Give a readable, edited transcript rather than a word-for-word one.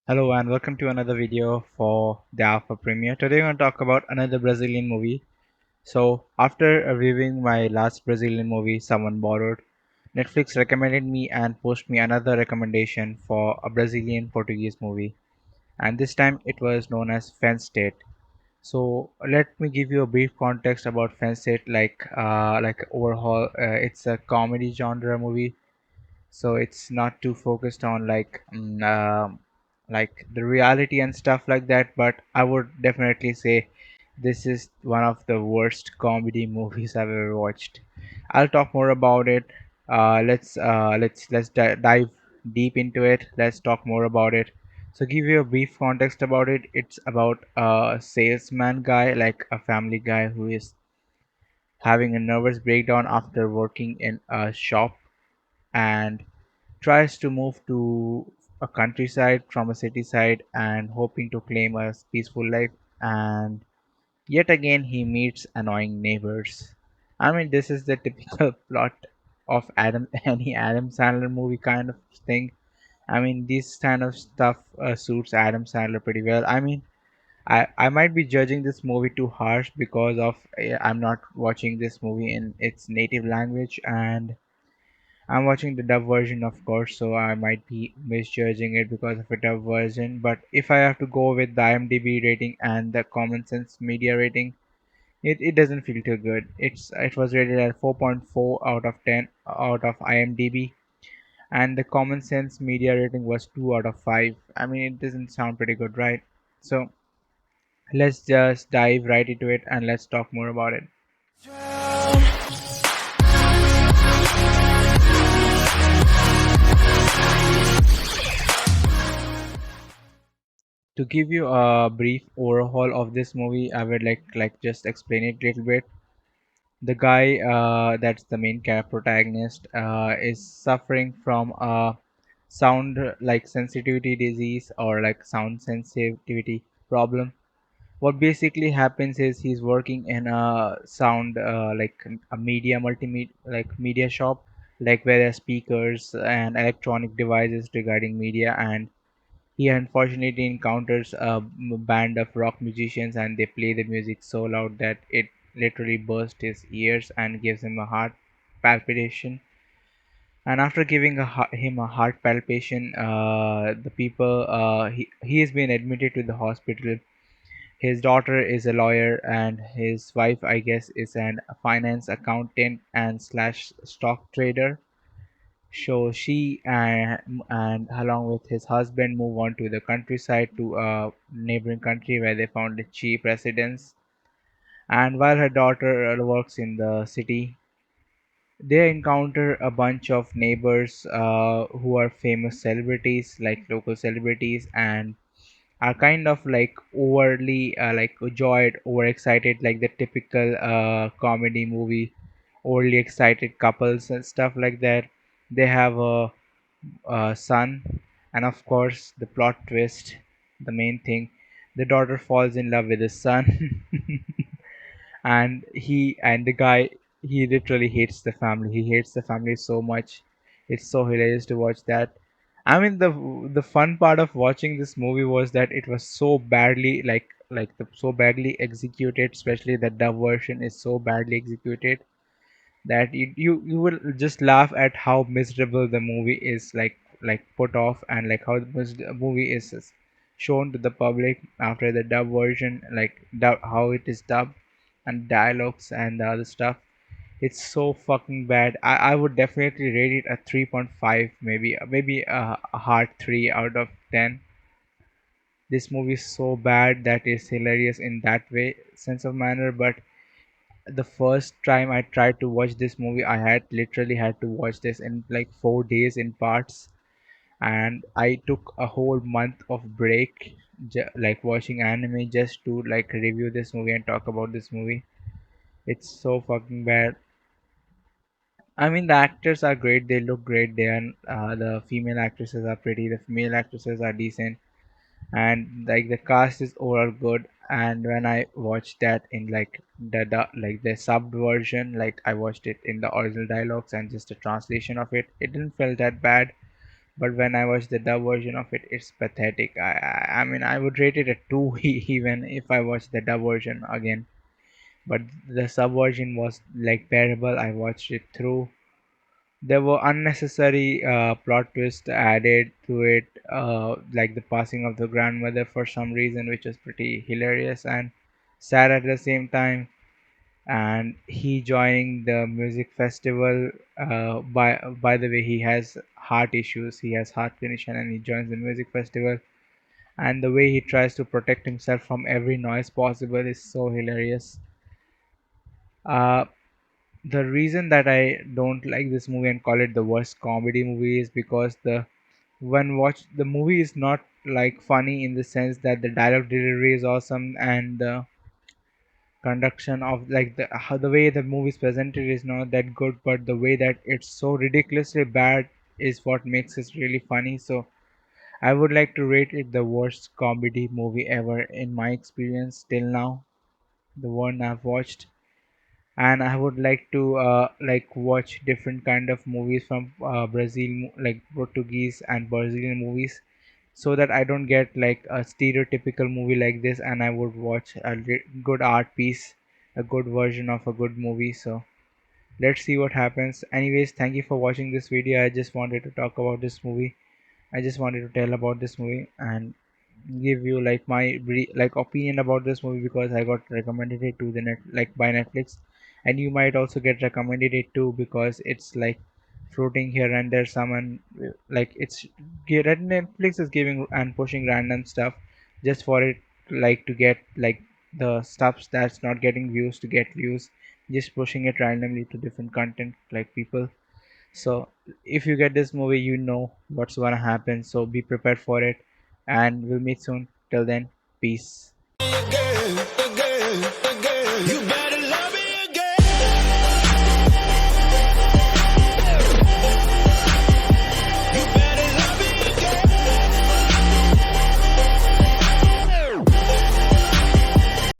Hello and welcome to another video for the Alpha Premiere. Today we're going to talk about another Brazilian movie. So after reviewing my last Brazilian movie, Someone Borrowed, Netflix recommended me and posted me another recommendation for a Brazilian Portuguese movie. And this time it was known as Fence State. So let me give you a brief context about Fence State, like overhaul. It's a comedy genre movie, so it's not too focused on like the reality and stuff like that, but I would definitely say this is one of the worst comedy movies I've ever watched. I'll talk more about it. Dive deep into it. Let's talk more about it. So give you a brief context about it. It's about a salesman guy, like a family guy, who is having a nervous breakdown after working in a shop and tries to move to a countryside from a city side and hoping to claim a peaceful life, and yet again he meets annoying neighbors. I mean, this is the typical plot of Adam any Adam Sandler movie kind of thing. I mean, this kind of stuff suits Adam Sandler pretty well. I mean, I might be judging this movie too harsh because of I'm not watching this movie in its native language, and I'm watching the dub version, of course, so I might be misjudging it because of a dub version. But if I have to go with the IMDb rating and the Common Sense Media rating, it doesn't feel too good. It was rated at 4.4 out of 10 out of IMDb, and the Common Sense Media rating was 2 out of 5. I mean, it doesn't sound pretty good, right? So let's just dive right into it and let's talk more about it. To give you a brief overhaul of this movie, I would like just explain it a little bit. The guy that's the main protagonist is suffering from a sound like sensitivity disease or like sound sensitivity problem. What basically happens is he's working in a sound like a media multimedia like media shop, like where there are speakers and electronic devices regarding media, and he unfortunately encounters a band of rock musicians and they play the music so loud that it literally bursts his ears and gives him a heart palpitation. And after giving him a heart palpitation, he has been admitted to the hospital. His daughter is a lawyer and his wife, I guess, is an finance accountant and slash stock trader. So she and along with his husband move on to the countryside to a neighboring country where they found a cheap residence. And while her daughter works in the city, they encounter a bunch of neighbors who are famous celebrities, like local celebrities, and are kind of like overly like joyed, overexcited, like the typical comedy movie, overly excited couples and stuff like that. They have a son, and of course, the plot twist, the main thing, the daughter falls in love with the son, and the guy, he literally hates the family. He hates the family so much. It's so hilarious to watch that. I mean, the fun part of watching this movie was that it was so badly so badly executed. Especially the dub version is so badly executed that you will just laugh at how miserable the movie is like put off, and like how the movie is shown to the public after the dub version, how it is dubbed and dialogues and the other stuff. It's so fucking bad. I would definitely rate it a 3.5, maybe a hard 3 out of 10. This movie is so bad that it's hilarious in that way sense of manner. But the first time I tried to watch this movie, I had literally had to watch this in like 4 days in parts, and I took a whole month of break, like watching anime just to like review this movie and talk about this movie. It's so fucking bad. I mean, the actors are great. They look great. The female actresses are pretty. The male actresses are decent, and like the cast is overall good. And when I watched that in like the subbed version, like I watched it in the original dialogues and just a translation of it, it didn't feel that bad. But when I watch the dub version of it, it's pathetic. I mean, I would rate it a 2 even if I watch the dub version again. But the sub version was like bearable. I watched it through. There were unnecessary plot twists added to it, like the passing of the grandmother for some reason, which was pretty hilarious and sad at the same time. And he joining the music festival. By the way, he has heart issues. He has heart condition, and he joins the music festival. And the way he tries to protect himself from every noise possible is so hilarious. Uh, the reason that I don't like this movie and call it the worst comedy movie is because the movie is not like funny in the sense that the dialogue delivery is awesome and the conduction of like the way the movie is presented is not that good, but the way that it's so ridiculously bad is what makes it really funny. So I would like to rate it the worst comedy movie ever in my experience till now, the one I've watched. And I would like to like watch different kind of movies from Brazil, like Portuguese and Brazilian movies, so that I don't get like a stereotypical movie like this, and I would watch a good art piece, a good version of a good movie. So let's see what happens. Anyways, thank you for watching this video. I just wanted to talk about this movie. I just wanted to tell about this movie and give you like my like opinion about this movie because I got recommended it to the net like by Netflix, and you might also get recommended it too because it's like floating here and there. Someone like Netflix is giving and pushing random stuff just for it like to get like the stuff that's not getting views to get views, just pushing it randomly to different content like people. So if you get this movie, you know what's gonna happen. So be prepared for it, and we'll meet soon. Till then, peace.